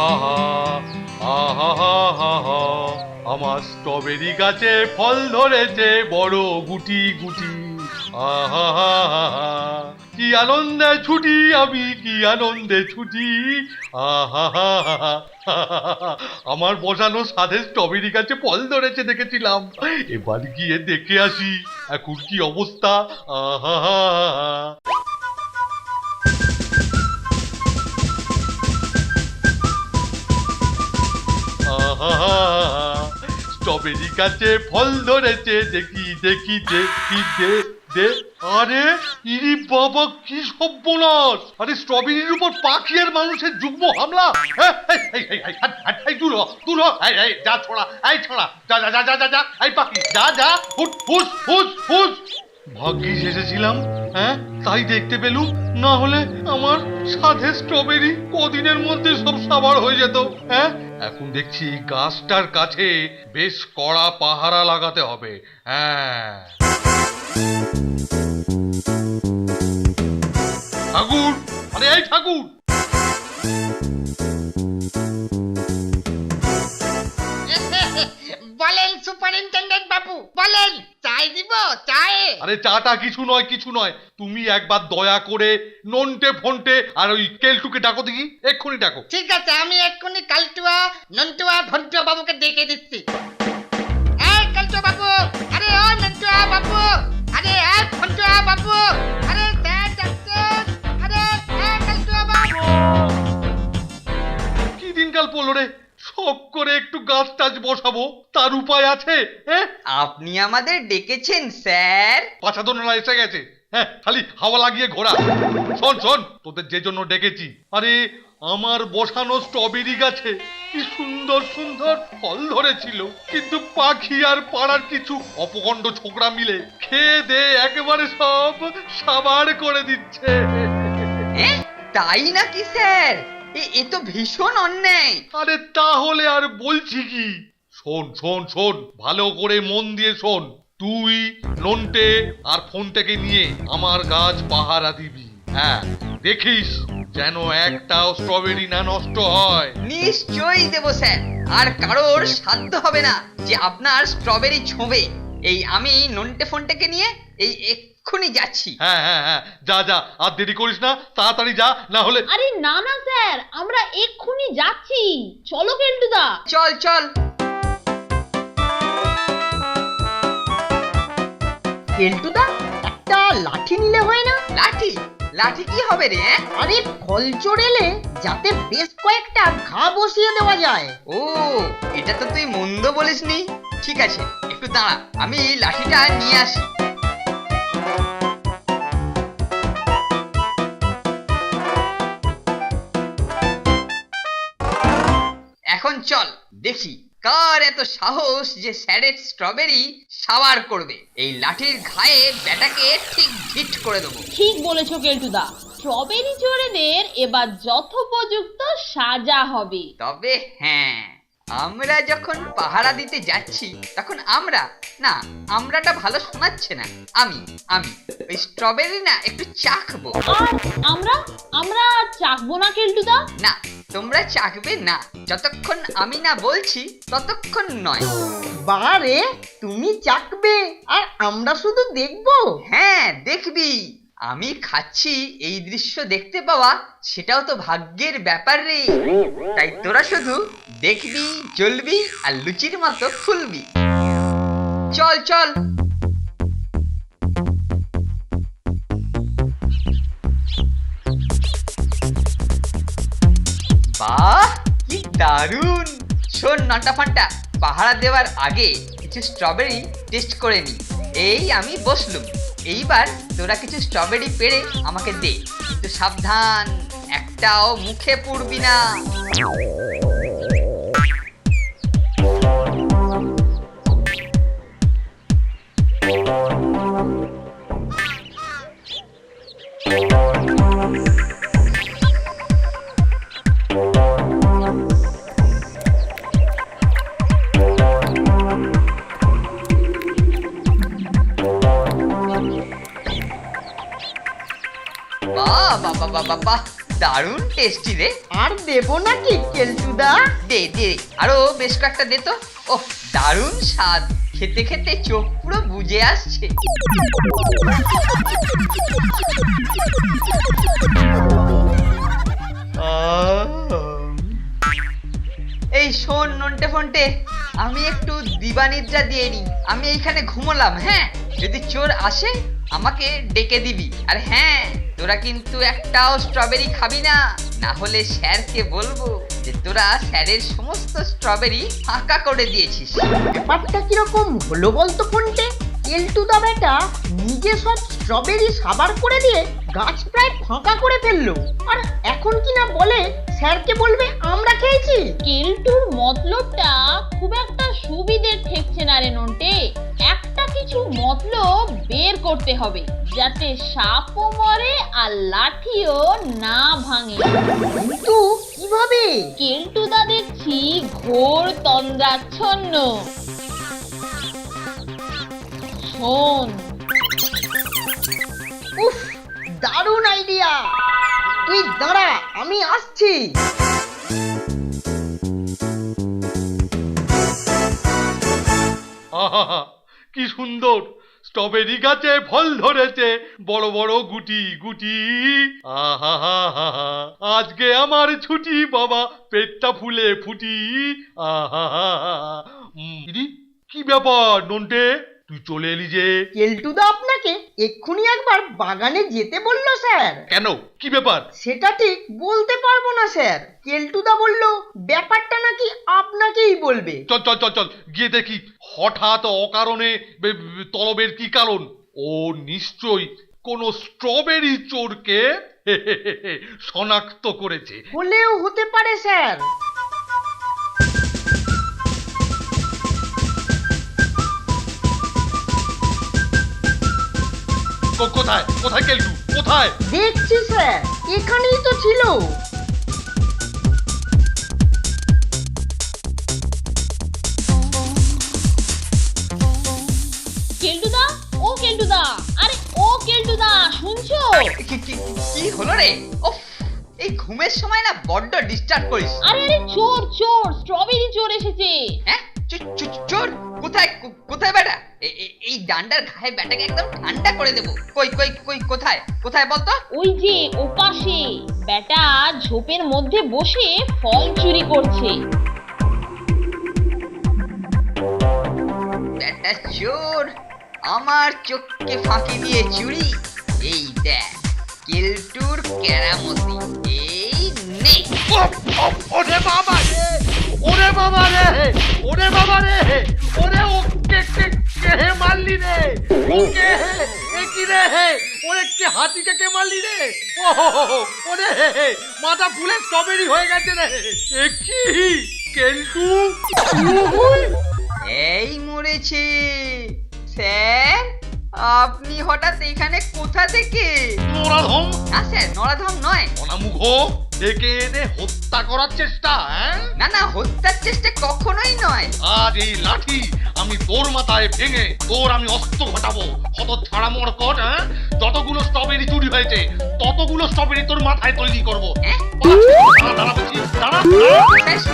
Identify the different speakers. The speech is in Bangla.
Speaker 1: আহা আমার স্ট্রবেরি গাছে ফল ধরেছে বড় গুটি গুটি। আহা কি আনন্দে ছুটি আমি, কি আনন্দে ছুটি। আহা আমার বসানো সাধে স্ট্রবেরি গাছে ফল ধরেছে দেখেছিলাম, এবার গিয়ে দেখে আসি এখন কি অবস্থা। আহা স্ট্রবেরি গাছে ফল ধরেছে, দেখি দেখি দেখি দে। আরে ইরি বাবা কি সর্বনাশ! আরে স্ট্রবেরির উপর পাখি আর মানুষের যুগ্ম হামলা। দূর দূর যা ছোড়া, এই ছোড়া, যা যা যা যা যা, এই পাখি যা যা, হুস হুস হুস। ভাগ্যিস এসেছিলাম, হ্যাঁ তাই দেখতে পেলুম, না হলে আমার সাধে স্ট্রবেরি কদিনের মধ্যে সব সাবার হয়ে যেত। হ্যাঁ এখন দেখছি গাছটার কাছে বেশ কড়া পাহারা লাগাতে হবে। হ্যাঁ ঠাকুর, আরে এই ঠাকুর,
Speaker 2: বলেন সুপারিনটেন্ডেন্ট বাবু, বলেন চাই দিব চাই।
Speaker 1: আরে চাটা কিছু নয় কিছু নয়, তুমি একবার দয়া করে নন্টে ফন্টে আর ওই কেলটুকে ডাকো দেখি, এক্ষুনি ডাকো।
Speaker 2: ঠিক আছে, আমি এক্ষুনি কালটুয়া নন্টুয়া ভন্টুয়া বাবুকে ডেকে দিচ্ছি। এই কালটুয়া বাবু, আরে ও নন্টুয়া বাবু, আরে এই ভন্টুয়া বাবু, আরে স্যার ডাক্তার, আরে এই কালটুয়া বাবু।
Speaker 1: কি দিনকাল পড়লো রে, শখ করে একটু গাছ টাছ বসাবো, তার উপায় আছে? হ্যাঁ
Speaker 3: আপনি আমাদের ডেকেছেন স্যার?
Speaker 1: পাছা দোলনা এসে গেছে, হ্যাঁ খালি হাওয়া লাগিয়ে ঘোরা। শোন শোন, তোদের যে জন্য ডেকেছি, আরে আমার বসানো স্ট্রবেরি গাছে কি সুন্দর সুন্দর ফল ধরেছিল, কিন্তু পাখি আর পাড়ার কিছু অপকণ্ড ছোকরা মিলে খেয়ে দে একেবারে সব সাবার করে দিচ্ছে।
Speaker 3: তাই নাকি স্যার? এ তো ভীষণ অন্যায়।
Speaker 1: আরে তাহলে আর বলছি কি, শোন শোন শোন, ভালো করে মন দিয়ে শোন। তুই নন্টে আর ফোনটাকে নিয়ে আমার গাছ পাহারা দিবি। হ্যাঁ দেখিস যেন একটাও স্ট্রবেরি না নষ্ট হয়।
Speaker 3: নিশ্চয়ই দেব স্যার, আর কারোর সাধ্য হবে না যে আপনার স্ট্রবেরি ছোঁবে। এই আমি নন্টে ফোনটাকে নিয়ে এই এক্ষুনি যাচ্ছি।
Speaker 1: হ্যাঁ হ্যাঁ হ্যাঁ, যা যা, আর দেরি করিস না, তাড়াতাড়ি যা, না হলে।
Speaker 4: আরে না না স্যার, আমরা এক্ষুনি যাচ্ছি, চলো কেলটুদা।
Speaker 3: চল চল।
Speaker 2: কেলটুদা, একটা লাঠি নিলে হয় না?
Speaker 3: লাঠি? লাঠি কি হবে রে?
Speaker 2: আরে ফল চড়েলে যাতে বেশ কয়েকটা ঘা বসিয়ে দেওয়া যায়।
Speaker 3: ও, এটা তো তুই মন্দ বলিসনি। ঠিক আছে, একটু দাঁড়া, আমি লাঠিটা নিয়ে আসি। এখন চল দেখি কার এত সাহস যে স্যারের স্ট্রবেরি সাবার করবে। এই লাঠির ঘায়ে ব্যাটাকে ঠিক হিট করে দেবো।
Speaker 4: ঠিক বলেছো কেলটুদা, স্ট্রবেরি চোরেদের এবার যথোপযুক্ত সাজা হবে।
Speaker 3: তবে হ্যাঁ, আমরা যখন পাহারা দিতে যাচ্ছি তখন আমরাটা ভালো শোনাচ্ছে না। আমি ওই স্ট্রবেরি না একটু চাখবো।
Speaker 4: আর আমরা আমরা চাখবো না কেলটুদা?
Speaker 3: না, তোমরা চাখবে না, যতক্ষণ আমি না বলছি ততক্ষণ নয়।
Speaker 2: বারে, তুমি চাকবে আর আমরা শুধু দেখবো?
Speaker 3: হ্যাঁ দেখবি, আমি খাচ্ছি এই দৃশ্য দেখতে পাওয়া সেটাও তো ভাগ্যের ব্যাপার রে। তাই তোরা শুধু দেখবি, জ্বলবি আর লুচির মতো ফুলবি। চল চল। বাহ কি দারুণ! শোন নন্টা ফান্টা, পাহারা দেওয়ার আগে কিছু স্ট্রবেরি টেস্ট করে নি। এই আমি বসলুম, এইবার তোরা কিছু স্ট্রবেরি পেড়ে আমাকে দে, কিন্তু সাবধান, একটাও মুখে পুরবি না। বাহ বাহ বাহ বাহ বাহ, দারুণ টেস্টি রে।
Speaker 2: আর দেবো নাকি কেলটুদা?
Speaker 3: দে দে, আরো বেশ কয়েকটা দে তো। ওহ, দারুণ স্বাদ, খেতে খেতে চোখ পুরো বুজে আসছে। এই শোন নন্টে ফন্টে, আমি একটু দিবানিদ্রা দিয়ে নি, আমি এইখানে ঘুমোলাম। হ্যাঁ, যদি চোর আসে আমাকে ডেকে দিবি। আর হ্যাঁ, তোরা কিন্তু একটাও স্ট্রবেরি খাবি না, না হলে স্যারকে বলবো যে তোরা স্যারের সমস্ত স্ট্রবেরি ফাঁকা করে দিয়েছিস।
Speaker 2: ব্যাপারটা কিরকম হলো বলতো ফোনটে? কেলটুদা বেটা নিজে সব স্ট্রবেরি সাবার করে দিয়ে গাছ প্রায় ফাঁকা করে ফেললো, আর এখন কিনা বলে স্যারকে বলবে আমরা খেয়েছি।
Speaker 4: কেলটুর মতলবটা খুব একটা সুবিধের ঠেকছে না রে নন্টে। একটা কিছু মতলব বের করতে হবে যাতে সাপও মরে আর লাঠিও না ভাঙে।
Speaker 2: কিন্তু কিভাবে?
Speaker 4: কেলটুদা দেখছি ঘোর তন্দ্রাচ্ছন্ন। শোন,
Speaker 2: উফ, দারুণ আইডিয়া। তুই দাঁড়া, আমি আসছি।
Speaker 1: আহা, কি সুন্দর স্ট্রবেরি গাছে ফল ধরেছে, বড় বড় গুটি গুটি। আহা, আজকে আমার ছুটি বাবা, পেটটা ফুলে ফুটি। আহা, কি ব্যাপার নন্টে, তুই চলে এলি যে?
Speaker 2: কেলটুদা আপনাকে এক্ষুনি একবার বাগানে যেতে বললো স্যার।
Speaker 1: কেন, কি ব্যাপার?
Speaker 2: সেটা ঠিক বলতে পারবো না স্যার। কেলটুদা বললো ব্যাপারটা নাকি আপনাকেই বলবে।
Speaker 1: চল চল চল চল, গিয়ে দেখি হঠাৎ অকারণে তলবের কি কারণ। ও নিশ্চয়ই কোনো স্ট্রবেরি চোরকে শনাক্ত করেছে।
Speaker 2: হলেও হতে পারে স্যার।
Speaker 1: কোথায় কোথায় কেলটু, কোথায়?
Speaker 2: দেখছি স্যার, এখানেই তো ছিল।
Speaker 4: কেলটুদা, ও কেলটুদা, আরে ও কেলটুদা, শুনছো?
Speaker 3: কি হলো রে? ওফ, এই ঘুমের সময় না বড্ড ডিস্টার্ব করিস।
Speaker 4: আরে আরে চোর চোর, স্ট্রবেরি চোর এসেছে।
Speaker 3: হ্যাঁ, চোর কোথায়? কোথায় বেটা? এই ডান্ডার ঘায়ে ব্যাটাকে একদম ঠান্ডা করে দেবো। কই কই কই, কোথায় কোথায় বলতো?
Speaker 4: ওই যে ওপাশে বেটা ঝোপের মধ্যে বসে ফল চুরি করছে।
Speaker 3: ব্যাটা চোর আমার চোখকে ফাঁকি দিয়ে চুরি। এই দেখ কেলটুর কেরামতি, এই নে।
Speaker 1: ওরে বাবা রে, ওরে বাবা রে, ওরে বাবা রে, ওরে ও কে মারলি রে? ও কে এ কি রে? ওরে কে হাতিকে কে মারলি রে? ও ওরে মাথা ফুলে স্ট্রবেরি হয়ে গেছে রে। এ কি কেলটু?
Speaker 3: এই মরেছে স্যার, আপনি হঠাৎ এখানে কোথা থেকে?
Speaker 1: নরাধম,
Speaker 3: না স্যার, নরাধম নয়।
Speaker 1: অনামুখ ডেকে এনে হত্যা করার চেষ্টা? হ্যাঁ,
Speaker 3: না না, হত্যার চেষ্টা কখনোই নয়।
Speaker 1: আজ এই লাঠি আমি তোর মাথায় ভেঙে তোর আমি অস্ত্র ঘটাবো। হত ছাড়া মরকট, হ্যাঁ, যতগুলো স্ট্রবেরি চুরি হয়েছে ততগুলো স্ট্রবেরি তোর মাথায় তৈরি করবো।
Speaker 3: হ্যাঁ?
Speaker 1: দাঁড়া বলছি, দাঁড়া।
Speaker 3: স্যার